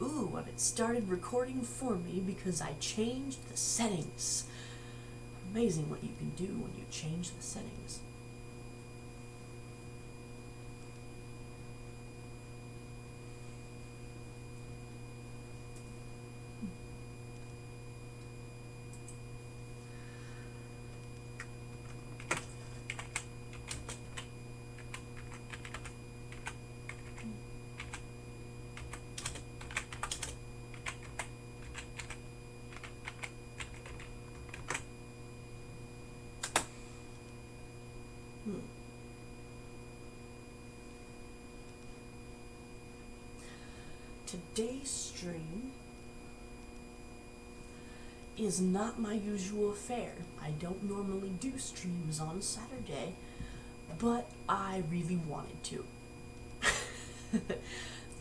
Ooh, and it started recording for me because I changed the settings. Amazing what you can do when you change the settings. Today's stream is not my usual fare. I don't normally do streams on Saturday, but I really wanted to.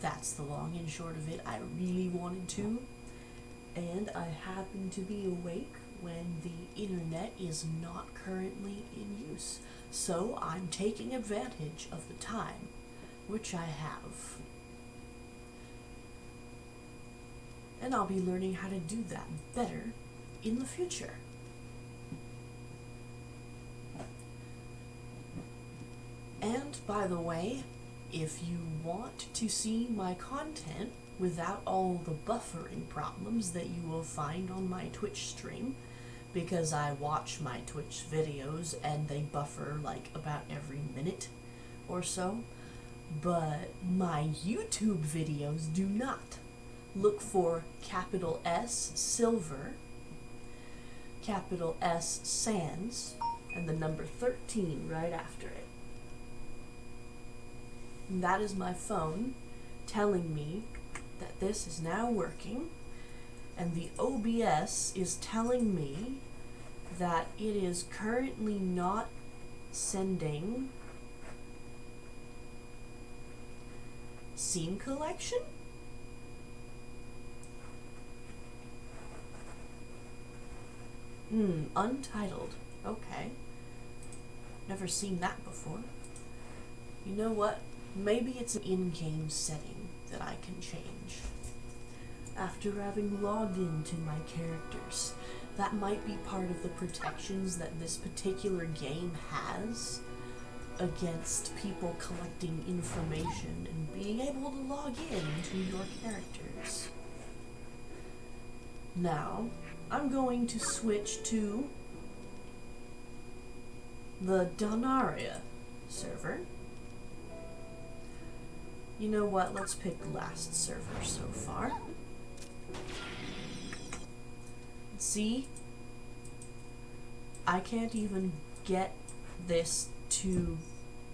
That's the long and short of it. I really wanted to, and I happen to be awake when the internet is not currently in use. So I'm taking advantage of the time, which I have. And I'll be learning how to do that better in the future. And by the way, if you want to see my content without all the buffering problems that you will find on my Twitch stream, because I watch my Twitch videos and they buffer like about every minute or so, but my YouTube videos do not. Look for capital S Silver, capital S Sans, and the number 13 right after it. And that is my phone telling me that this is now working, and the OBS is telling me that it is currently not sending scene collection? Untitled. Okay. Never seen that before. You know what? Maybe it's an in-game setting that I can change. After having logged into my characters, that might be part of the protections that this particular game has against people collecting information and being able to log in to your characters. Now, I'm going to switch to the Donaria server. You know what? Let's pick last server so far. See? I can't even get this to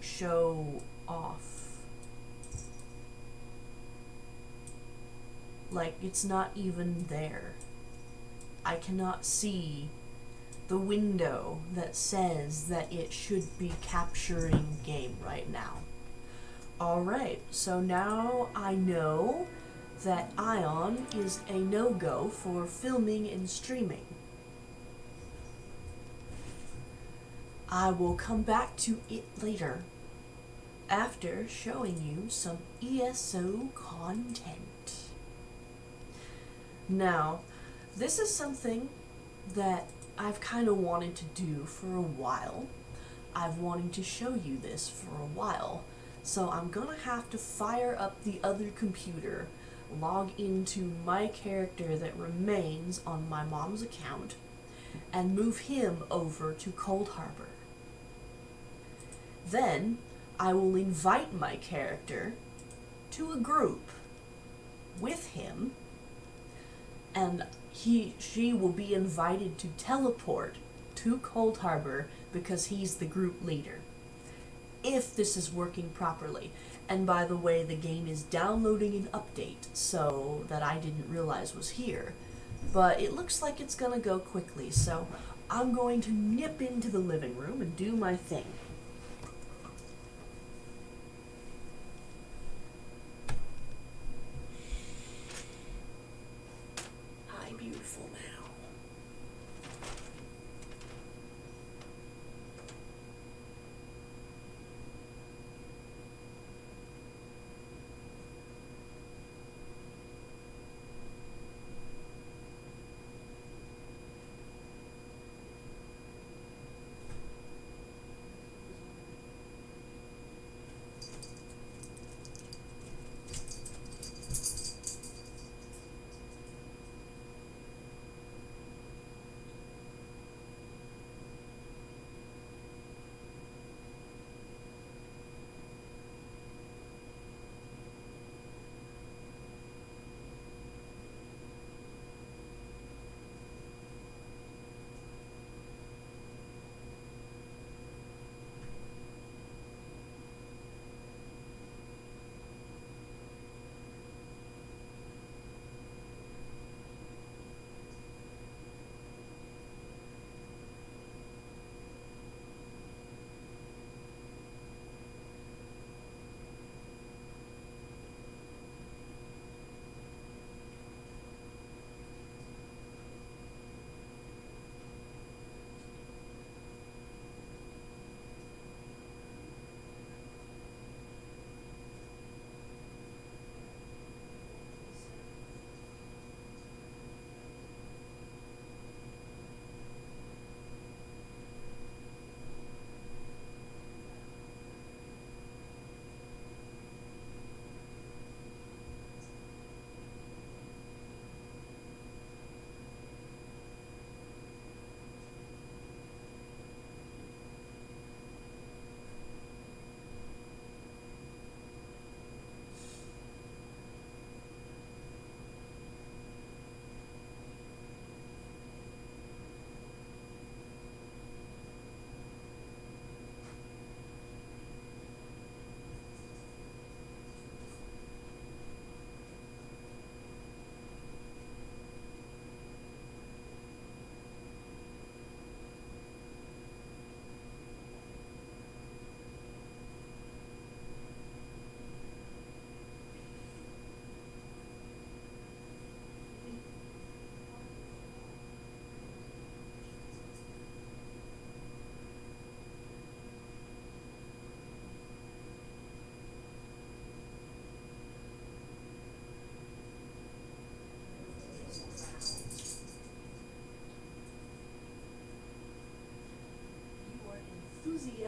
show off. Like, it's not even there. I cannot see the window that says that it should be capturing game right now. Alright, so now I know that Aion is a no-go for filming and streaming. I will come back to it later after showing you some ESO content. Now, this is something that I've kind of wanted to do for a while. I've wanted to show you this for a while. So I'm gonna have to fire up the other computer, log into my character that remains on my mom's account, and move him over to Coldharbor. Then I will invite my character to a group with him, and she will be invited to teleport to Coldharbor because he's the group leader. If this is working properly. And by the way, the game is downloading an update, so that I didn't realize was here. But it looks like it's gonna go quickly, so I'm going to nip into the living room and do my thing. Hi, beautiful now.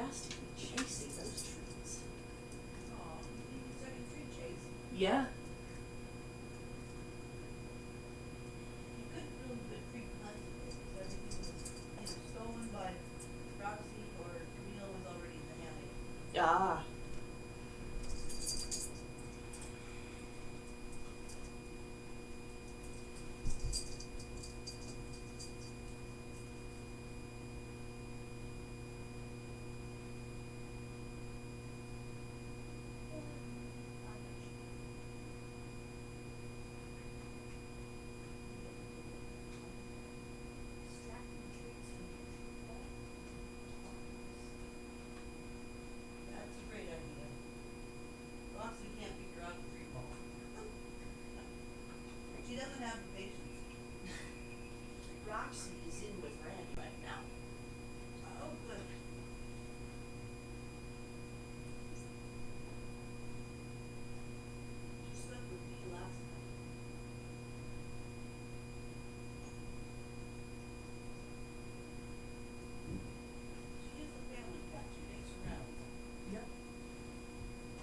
enthusiastically chasing those trees. Oh, second tree chase. Yeah. You couldn't really do a tree hunt because everything was either stolen by Roxy or Camille was already in the hammock. Ah. That's a great idea. Roxy can't figure out the tree ball. She doesn't have the patience. Roxy is in with Randy right now. Oh, good. She slept with me last night. She is a family cat. She makes rounds. Yep.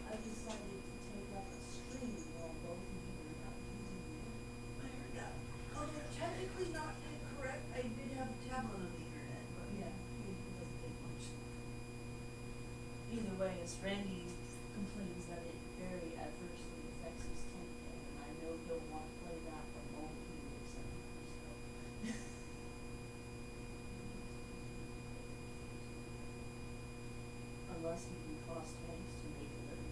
I decided to take up a string while both of you were not using it. I heard that. Although technically not incorrect, I did have a tab on the internet, but Yeah, it doesn't take much. Either way, as Randy complains that it very adversely affects his tempo, and I know he'll want to play that the moment he wakes up, so. Unless he can cost tanks to make a living.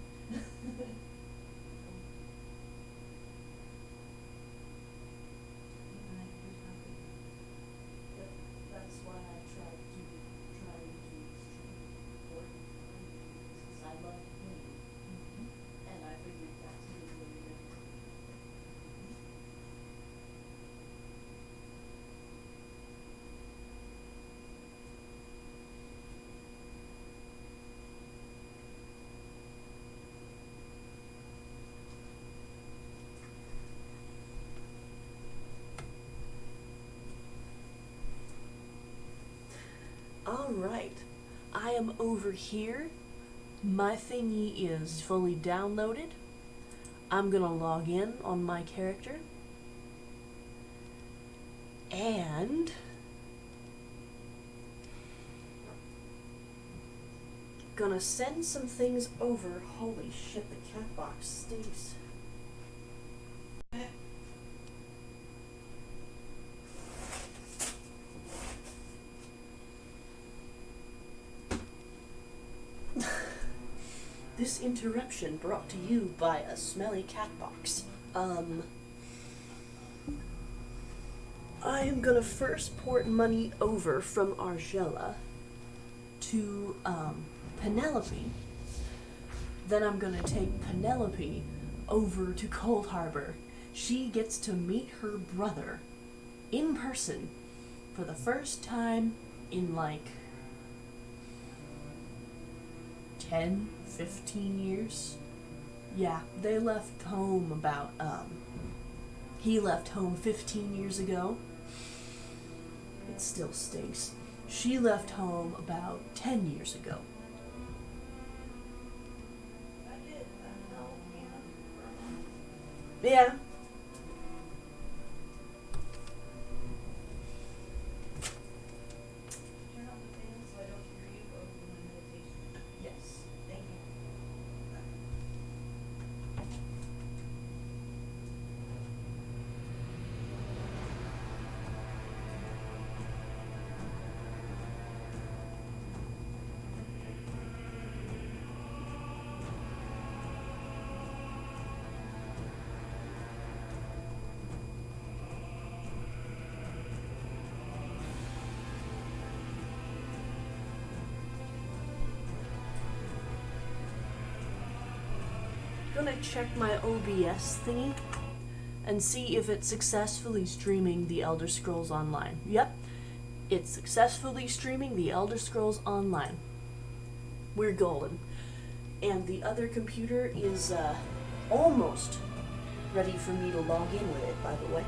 Yep, that's why I try and do extreme recording because I love playing, and I figured that's a good way to. Alright. I am over here. My thingy is fully downloaded. I'm gonna log in on my character. And gonna send some things over. Holy shit, the cat box stinks. This interruption brought to you by a smelly cat box. I am gonna first port money over from Argella to Penelope. Then I'm gonna take Penelope over to Coldharbor. She gets to meet her brother in person for the first time in like 10, 15 years. Yeah, they left home about, he left home 15 years ago. It still stinks. She left home about 10 years ago. I did. I know, Yeah. turn on the fan so I don't hear you over my meditation. Yes. Thank you. Gonna check my OBS thingy and see if it's successfully streaming the Elder Scrolls Online. Yep, it's successfully streaming the Elder Scrolls Online. We're golden. And the other computer is almost ready for me to log in with it, by the way.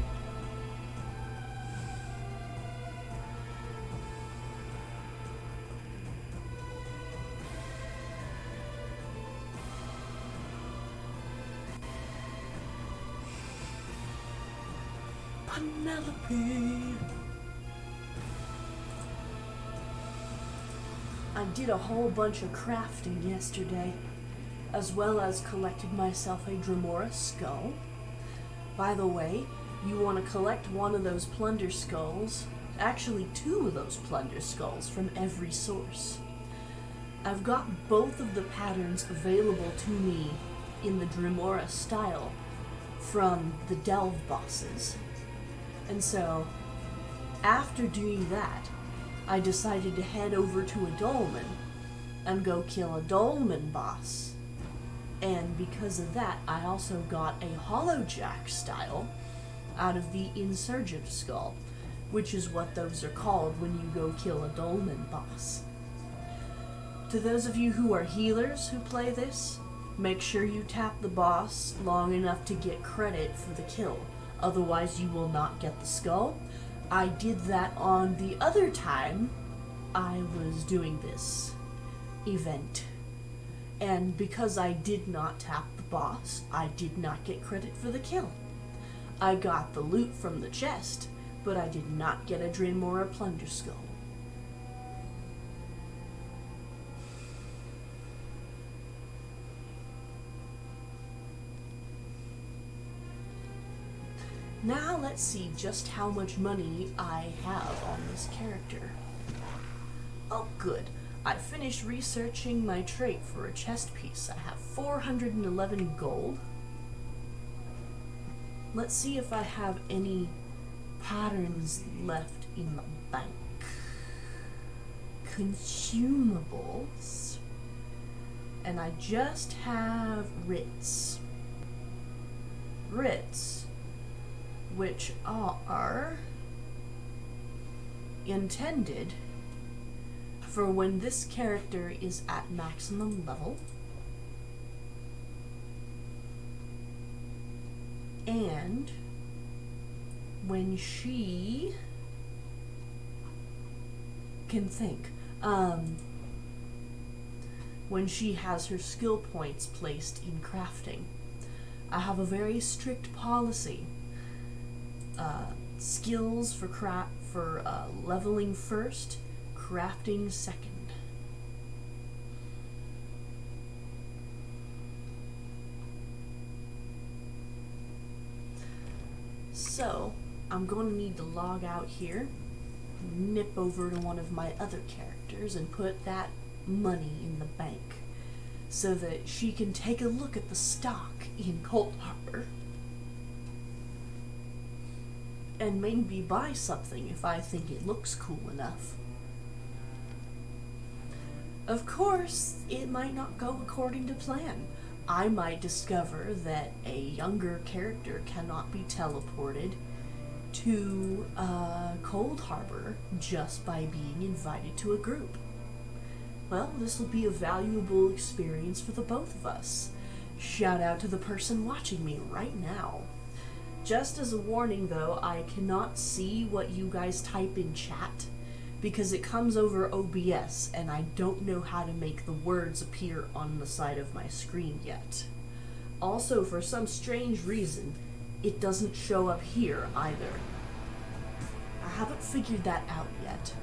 Penelope! I did a whole bunch of crafting yesterday, as well as collected myself a Dremora skull. By the way, you want to collect one of those plunder skulls, actually 2 of those plunder skulls from every source. I've got both of the patterns available to me in the Dremora style from the Delve bosses. And so, after doing that, I decided to head over to a Dolmen and go kill a Dolmen boss. And because of that, I also got a Hollowjack style out of the Insurgent skull, which is what those are called when you go kill a Dolmen boss. To those of you who are healers who play this, make sure you tap the boss long enough to get credit for the kill, otherwise you will not get the skull. I did that on the other time I was doing this event. And because I did not tap the boss, I did not get credit for the kill. I got the loot from the chest, but I did not get a Dremora plunder skull. Now let's see just how much money I have on this character. Oh good, I finished researching my trait for a chest piece. I have 411 gold. Let's see if I have any patterns left in the bank. Consumables. And I just have writs. Writs, which are intended for when this character is at maximum level and when she can think. When she has her skill points placed in crafting. I have a very strict policy. Skills for leveling first, crafting second. So, I'm going to need to log out here, nip over to one of my other characters and put that money in the bank so that she can take a look at the stock in Coldharbor and maybe buy something if I think it looks cool enough. Of course, it might not go according to plan. I might discover that a younger character cannot be teleported to Coldharbor just by being invited to a group. Well, this will be a valuable experience for the both of us. Shout out to the person watching me right now. Just as a warning though, I cannot see what you guys type in chat because it comes over OBS and I don't know how to make the words appear on the side of my screen yet. Also, for some strange reason, it doesn't show up here either. I haven't figured that out yet.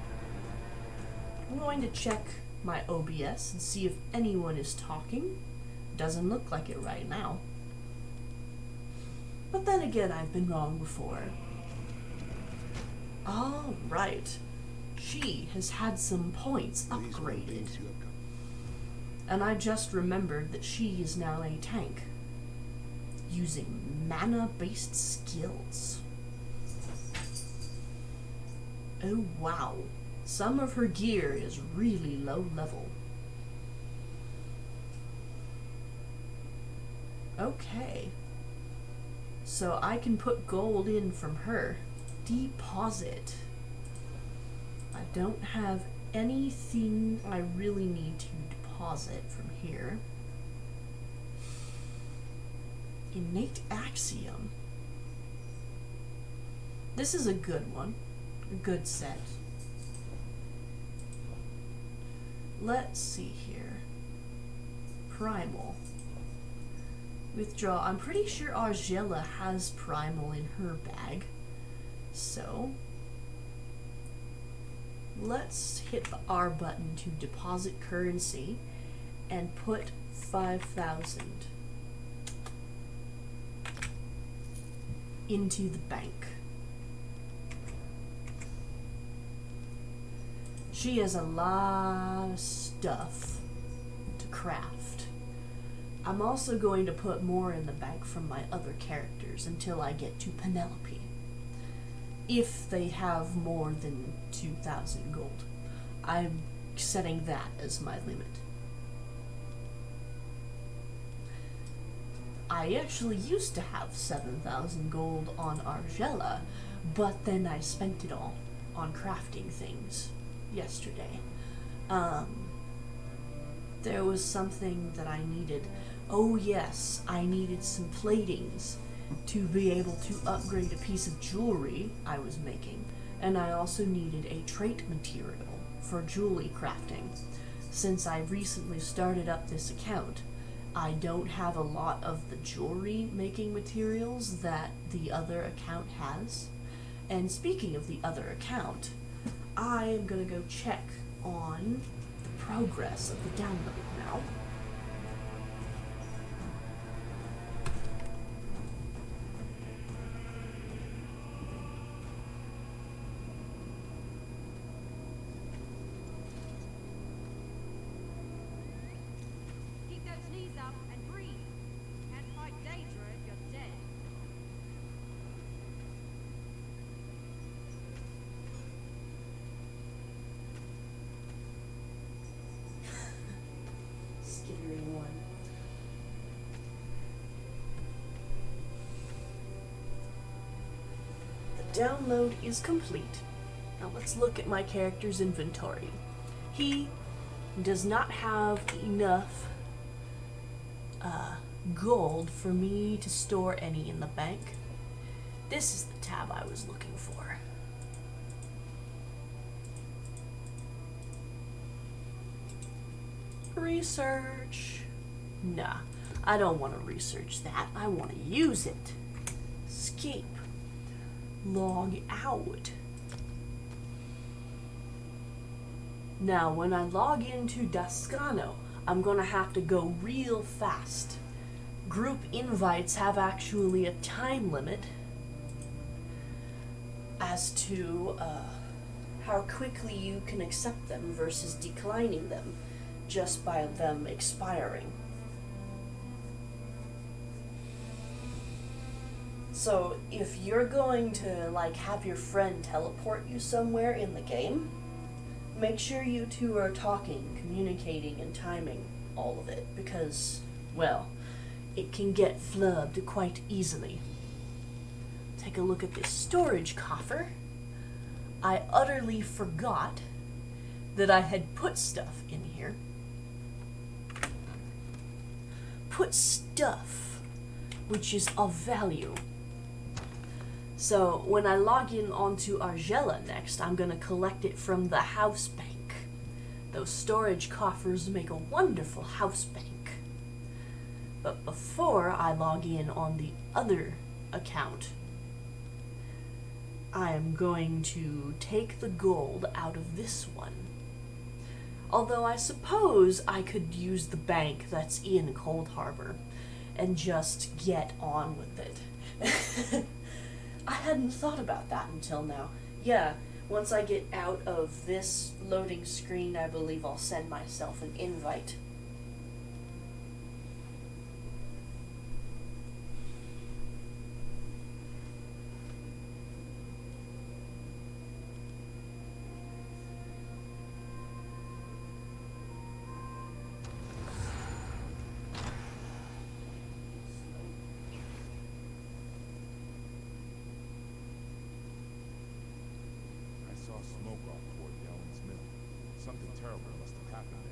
I'm going to check my OBS and see if anyone is talking. Doesn't look like it right now. But then again, I've been wrong before. All right. She has had some points upgraded. And I just remembered that she is now a tank, using mana-based skills. Oh wow. Some of her gear is really low level. Okay. So I can put gold in from her. Deposit. I don't have anything I really need to deposit from here. Innate axiom. This is a good one. A good set. Let's see here. Primal. Withdraw. I'm pretty sure Argella has Primal in her bag. So let's hit the R button to deposit currency and put 5,000 into the bank. She has a lot of stuff to craft. I'm also going to put more in the bank from my other characters until I get to Penelope, if they have more than 2,000 gold. I'm setting that as my limit. I actually used to have 7,000 gold on Argella, but then I spent it all on crafting things yesterday. There was something that I needed. Oh yes, I needed some platings to be able to upgrade a piece of jewelry I was making, and I also needed a trait material for jewelry crafting. Since I recently started up this account, I don't have a lot of the jewelry making materials that the other account has. And speaking of the other account, I am going to go check on the progress of the download now. Keep those knees up and breathe. Can't fight Daedra if you're dead. Skittering one. The download is complete. Now let's look at my character's inventory. He does not have enough gold for me to store any in the bank. This is the tab I was looking for. Research. Nah, I don't want to research that. I want to use it. Escape. Log out. Now, when I log into Dascano, I'm gonna have to go real fast. Group invites have actually a time limit as to how quickly you can accept them versus declining them just by them expiring. So if you're going to like have your friend teleport you somewhere in the game, make sure you two are talking, communicating, and timing all of it, because, well, it can get flubbed quite easily. Take a look at this storage coffer. I utterly forgot that I had put stuff in here. Put stuff which is of value. So when I log in onto Argella next, I'm going to collect it from the house bank. Those storage coffers make a wonderful house bank. But before I log in on the other account, I am going to take the gold out of this one. Although I suppose I could use the bank that's in Coldharbor and just get on with it. I hadn't thought about that until now. Yeah, once I get out of this loading screen, I believe I'll send myself an invite. I saw smoke off toward Yellen's mill. Something terrible must have happened there.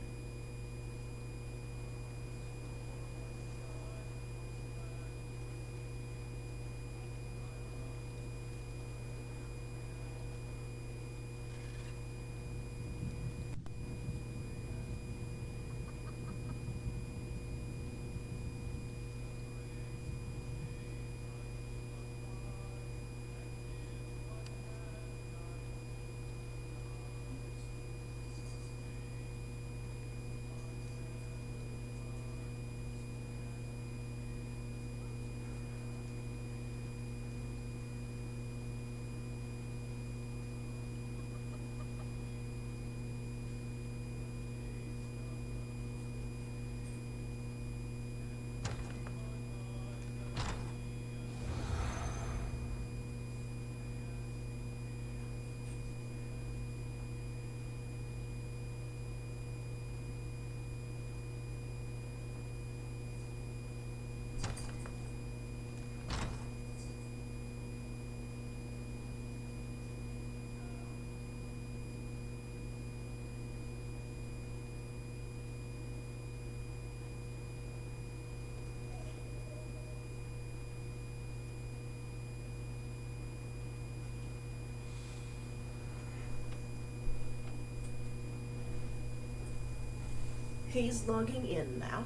Kay's logging in now.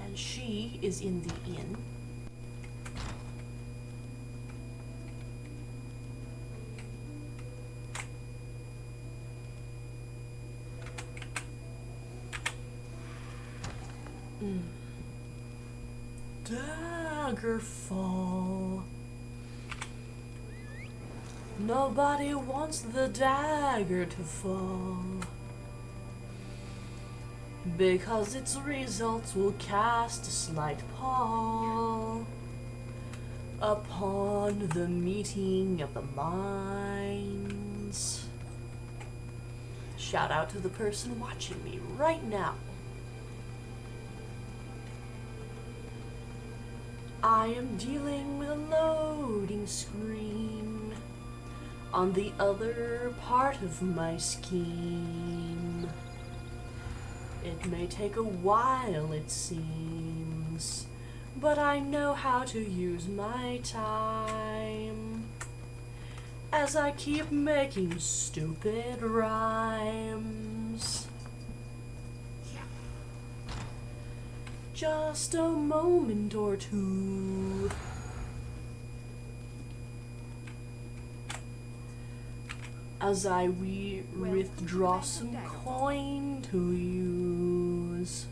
And she is in the inn. Daggerfall. Nobody wants the dagger to fall, because its results will cast a slight pall upon the meeting of the minds. Shout out to the person watching me right now. I am dealing with a loading screen on the other part of my scheme. It may take a while, it seems, but I know how to use my time, as I keep making stupid rhymes. Just a moment or two. As I withdraw some coin to use.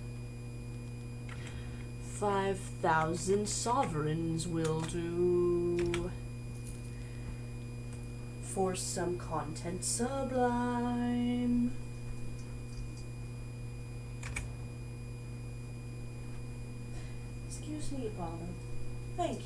5,000 sovereigns will do for some content sublime. Excuse me, Apollo. Thank you.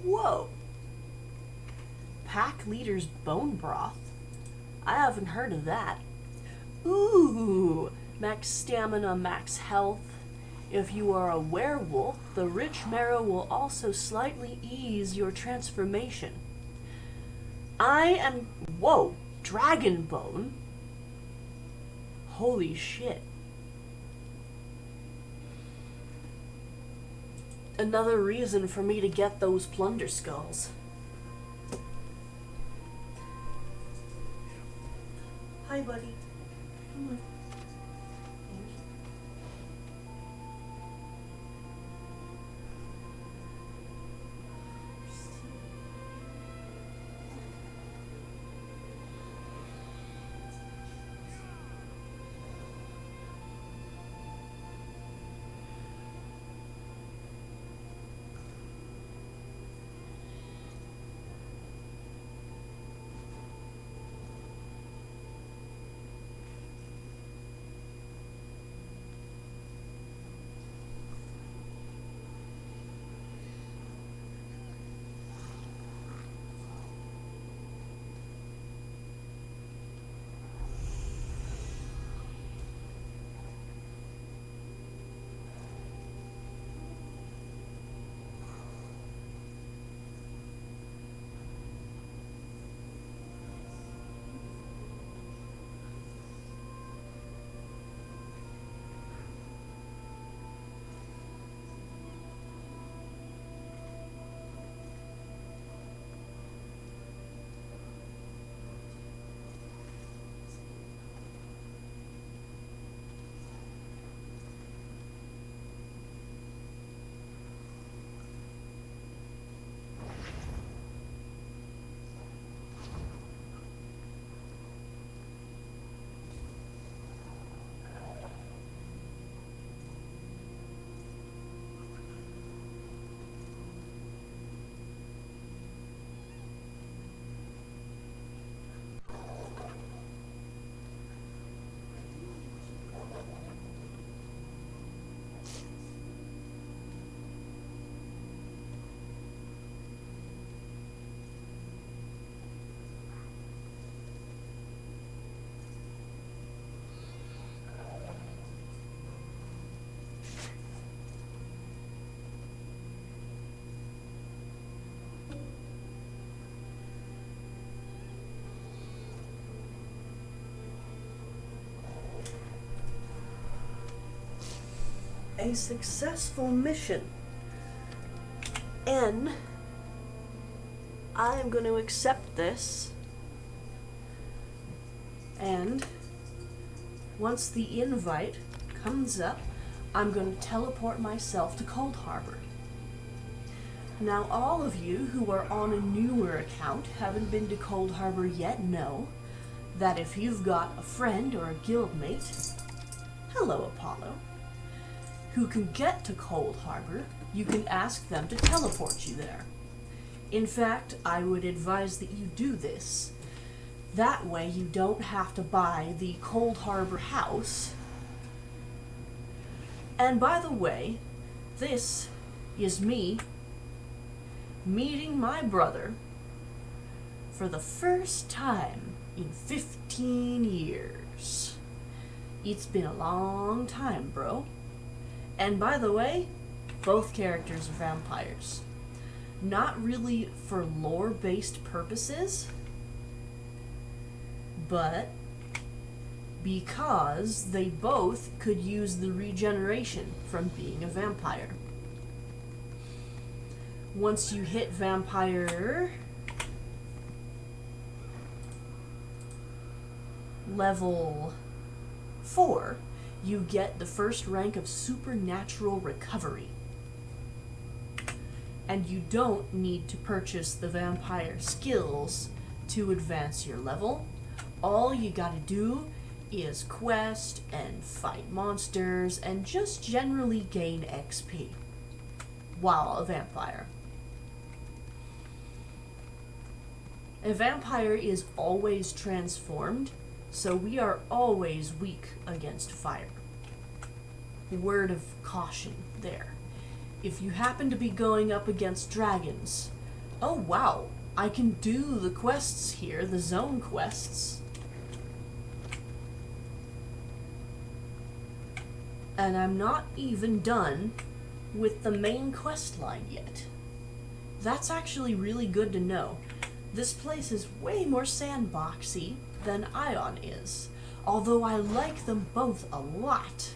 Whoa! Pack leader's bone broth? I haven't heard of that. Ooh! Max stamina, max health. If you are a werewolf, the rich marrow will also slightly ease your transformation. Whoa! Dragon bone? Holy shit. Another reason for me to get those plunder skulls. Hi, buddy. Come on. Thank you. a successful mission. And I am going to accept this. And once the invite comes up, I'm going to teleport myself to Coldharbor. Now, all of you who are on a newer account, haven't been to Coldharbor yet, know that if you've got a friend or a guildmate, hello Apollo, who can get to Coldharbor, you can ask them to teleport you there. In fact, I would advise that you do this. That way you don't have to buy the Coldharbor house. And by the way, this is me meeting my brother for the first time in 15 years. It's been a long time, bro. And by the way, both characters are vampires. Not really for lore-based purposes, but because they both could use the regeneration from being a vampire. Once you hit vampire level 4, you get the first rank of supernatural recovery. And you don't need to purchase the vampire skills to advance your level. All you gotta do is quest and fight monsters and just generally gain XP while a vampire. A vampire is always transformed, so we are always weak against fire. Word of caution there. If you happen to be going up against dragons, oh wow, I can do the quests here, the zone quests. And I'm not even done with the main quest line yet. That's actually really good to know. This place is way more sandboxy than Aion is, although I like them both a lot.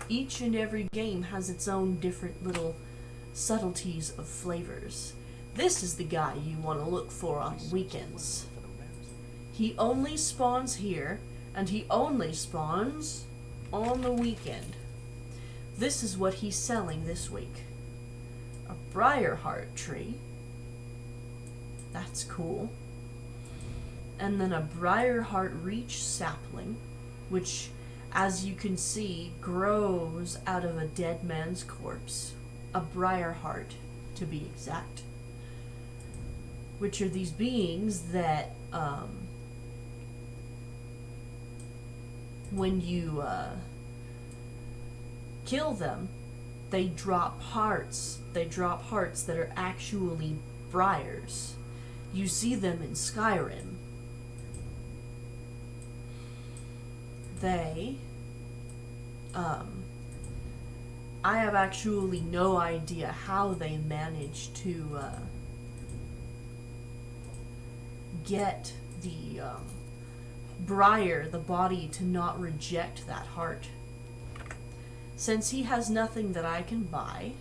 Each and every game has its own different little subtleties of flavors. This is the guy you want to look for on weekends. He only spawns here, and he only spawns on the weekend. This is what he's selling this week. A Briarheart tree. That's cool. And then a Briarheart Reach sapling, which, as you can see, grows out of a dead man's corpse. A Briarheart, to be exact. Which are these beings that, when you, kill them, they drop hearts. They drop hearts that are actually briars. You see them in Skyrim. They, I have actually no idea how they managed to, get the, briar, the body, to not reject that heart. Since he has nothing that I can buy,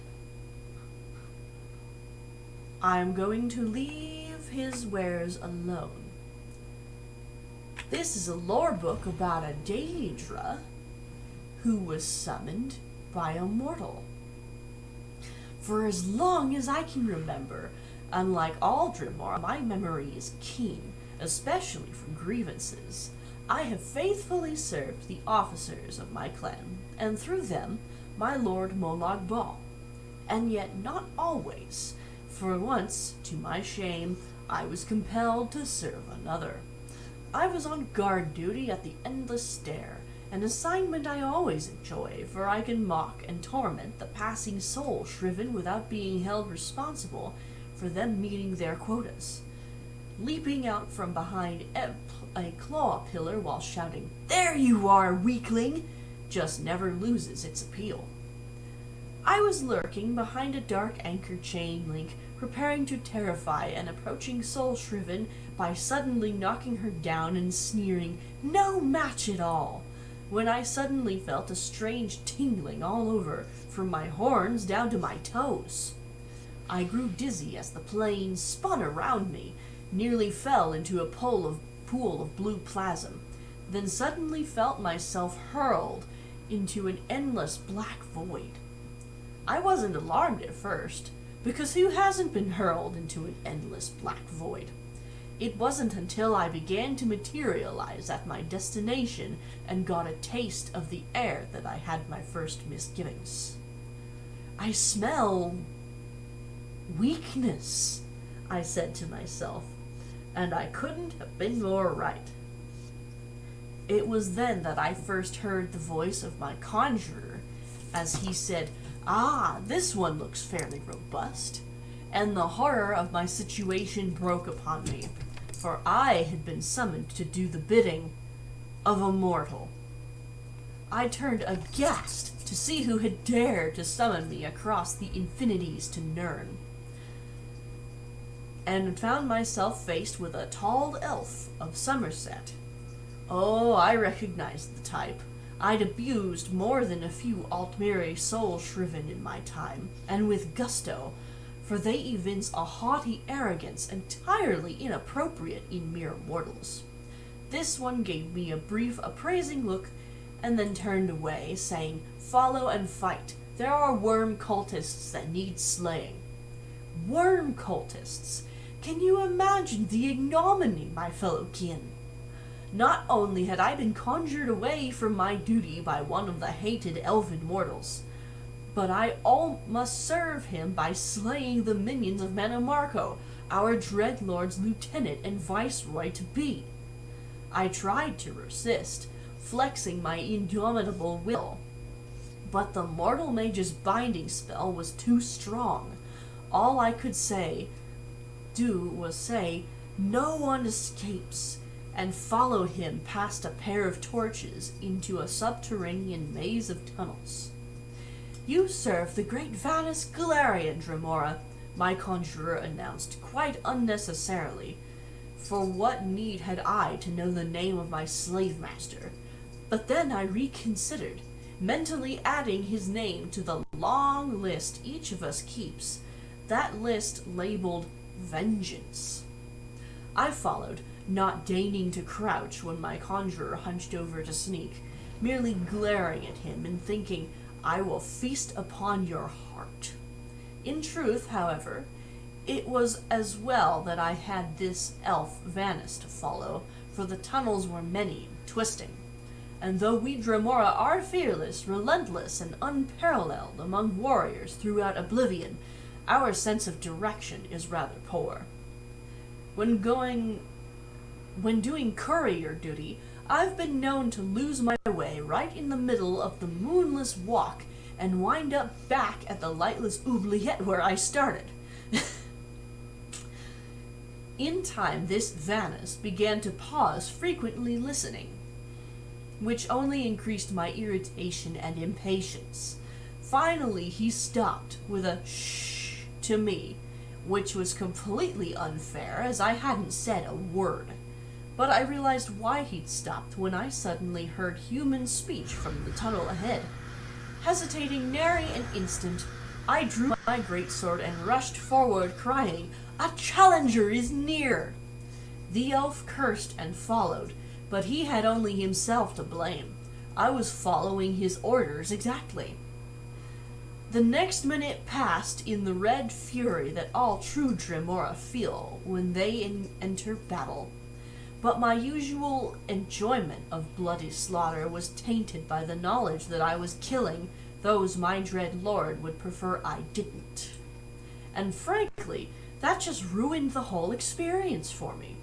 I'm going to leave his wares alone. This is a lore book about a Daedra who was summoned by a mortal. For as long as I can remember, unlike Aldrimar, my memory is keen, especially from grievances. I have faithfully served the officers of my clan, and through them, my lord Molag Bal. And yet not always. For once, to my shame, I was compelled to serve another. I was on guard duty at the Endless Stair, an assignment I always enjoy, for I can mock and torment the passing soul shriven without being held responsible for them meeting their quotas. Leaping out from behind a claw pillar while shouting, "There you are, weakling!" just never loses its appeal. I was lurking behind a dark anchor chain link, preparing to terrify an approaching soul shriven by suddenly knocking her down and sneering, "No match at all!" when I suddenly felt a strange tingling all over, from my horns down to my toes. I grew dizzy as the plane spun around me, nearly fell into a pool of blue plasm, then suddenly felt myself hurled into an endless black void. I wasn't alarmed at first, because who hasn't been hurled into an endless black void? It wasn't until I began to materialize at my destination and got a taste of the air that I had my first misgivings. I smell weakness, I said to myself, and I couldn't have been more right. It was then that I first heard the voice of my conjurer, as he said, "Ah, this one looks fairly robust," and the horror of my situation broke upon me, for I had been summoned to do the bidding of a mortal. I turned aghast to see who had dared to summon me across the infinities to Nirn, and found myself faced with a tall elf of Somerset. Oh, I recognized the type. I'd abused more than a few Altmere soul-shriven in my time, and with gusto, for they evince a haughty arrogance entirely inappropriate in mere mortals. This one gave me a brief appraising look, and then turned away, saying, "Follow and fight. There are worm cultists that need slaying." Worm cultists! Can you imagine the ignominy, my fellow kin? Not only had I been conjured away from my duty by one of the hated elven mortals, but I all must serve him by slaying the minions of Manamarco, our dreadlord's lieutenant and viceroy-to-be. I tried to resist, flexing my indomitable will, but the mortal mage's binding spell was too strong. All I could do was say, "No one escapes," and followed him past a pair of torches into a subterranean maze of tunnels. "You serve the great Vanus Galarian, Dremora," my conjurer announced, quite unnecessarily, for what need had I to know the name of my slave master? But then I reconsidered, mentally adding his name to the long list each of us keeps, that list labeled Vengeance. I followed, not deigning to crouch when my conjurer hunched over to sneak, merely glaring at him and thinking, "I will feast upon your heart." In truth, however, it was as well that I had this elf Vanus to follow, for the tunnels were many and twisting, and though we Dremora are fearless, relentless, and unparalleled among warriors throughout Oblivion, our sense of direction is rather poor. When doing courier duty, I've been known to lose my way right in the middle of the moonless walk and wind up back at the lightless oubliette where I started. In time, this Vanus began to pause, frequently listening, which only increased my irritation and impatience. Finally, he stopped with a shh to me, which was completely unfair, as I hadn't said a word. But I realized why he'd stopped when I suddenly heard human speech from the tunnel ahead. Hesitating nary an instant, I drew my greatsword and rushed forward, crying, "A challenger is near!" The elf cursed and followed, but he had only himself to blame. I was following his orders exactly. The next minute passed in the red fury that all true Dremora feel when they enter battle, but my usual enjoyment of bloody slaughter was tainted by the knowledge that I was killing those my dread lord would prefer I didn't. And frankly, that just ruined the whole experience for me.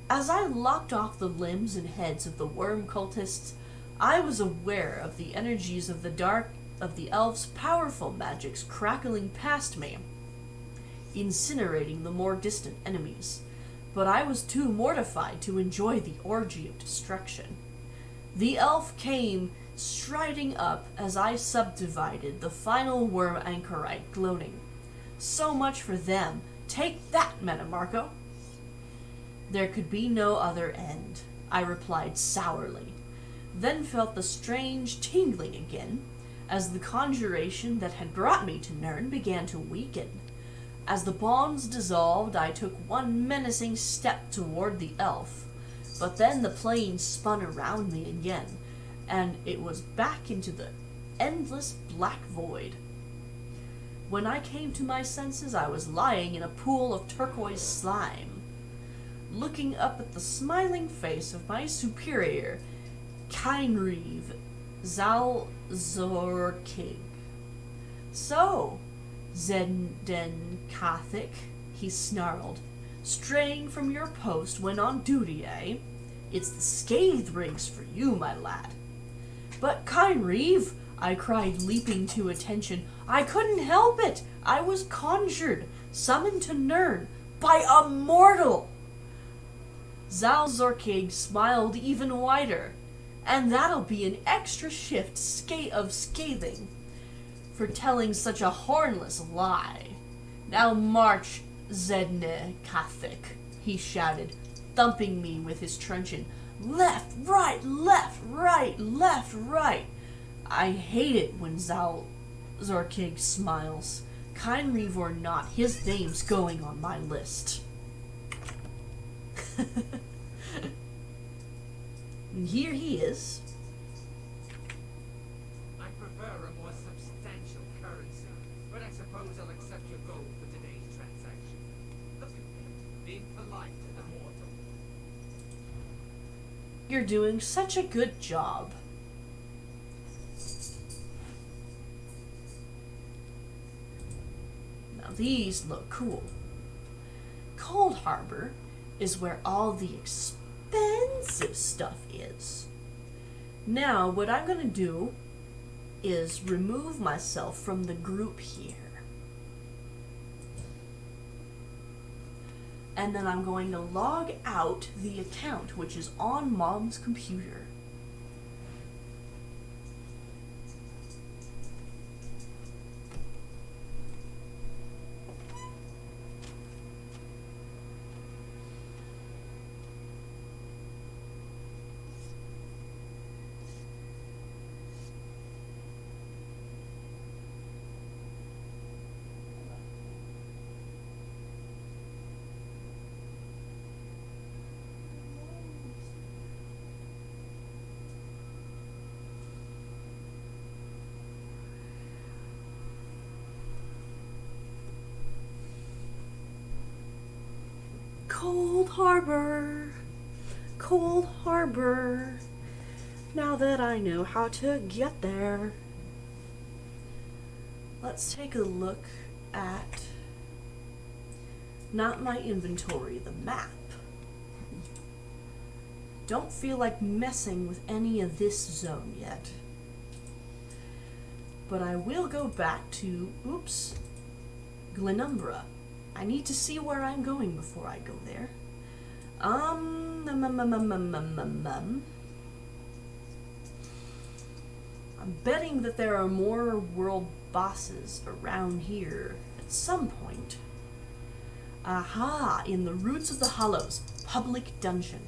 As I lopped off the limbs and heads of the worm cultists, I was aware of the energies of the elves' powerful magics crackling past me, incinerating the more distant enemies, but I was too mortified to enjoy the orgy of destruction. The elf came striding up as I subdivided the final worm anchorite, gloating, "So much for them. Take that, Manamarco." There could be no other end, I replied sourly. then felt the strange tingling again, as the conjuration that had brought me to Nirn began to weaken. As the bonds dissolved, I took one menacing step toward the elf, but then the plane spun around me again, and it was back into the endless black void. When I came to my senses, I was lying in a pool of turquoise slime, looking up at the smiling face of my superior, Kynreeve Zalzorkig. "So, Zenden Kathik," he snarled, "straying from your post when on duty, eh? It's the scathe rings for you, my lad." "But Kynreeve," I cried, leaping to attention, "I couldn't help it. I was conjured, summoned to Nirn, by a mortal." Zalzorkig smiled even wider. "And that'll be an extra shift of scathing for telling such a hornless lie. Now march, Zedne Kathik," he shouted, thumping me with his truncheon. "Left, right, left, right, left, right." I hate it when Zalzorkig smiles. Kynreeve or not, his name's going on my list. And here he is. I prefer a more substantial currency, but I suppose I'll accept your gold for today's transaction. Look at him, being polite to the mortal. You're doing such a good job. Now these look cool. Coldharbor is where all the expensive stuff is. Now, what I'm going to do is remove myself from the group here. And then I'm going to log out the account, which is on Mom's computer. Coldharbor, Coldharbor. Now that I know how to get there, let's take a look at not my inventory, the map. Don't feel like messing with any of this zone yet. But I will go back to, Glenumbra. I need to see where I'm going before I go there. I'm betting that there are more world bosses around here at some point. Aha, in the Roots of the Hollows, public dungeon.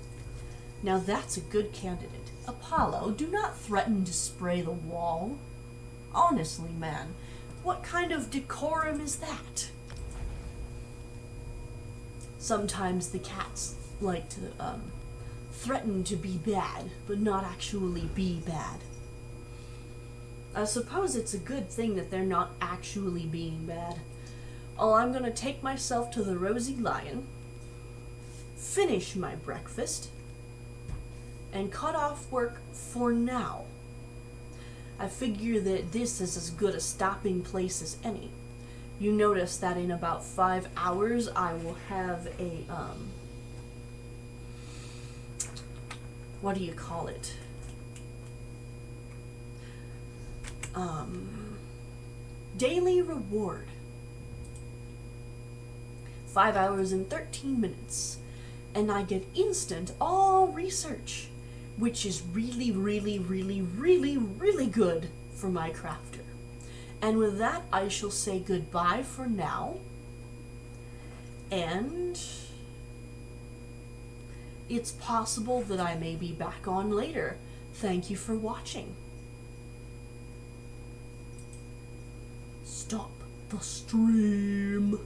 Now that's a good candidate. Apollo, do not threaten to spray the wall. Honestly, man, what kind of decorum is that? Sometimes the cats like to threaten to be bad, but not actually be bad. I suppose it's a good thing that they're not actually being bad. Oh, I'm gonna take myself to the Rosy Lion, finish my breakfast, and cut off work for now. I figure that this is as good a stopping place as any. You notice that in about 5 hours I will have a, what do you call it? Daily reward. 5 hours and 13 minutes. And I get instant all research, which is really, really, really, really, really good for my crafter. And with that, I shall say goodbye for now. And it's possible that I may be back on later. Thank you for watching. Stop the stream.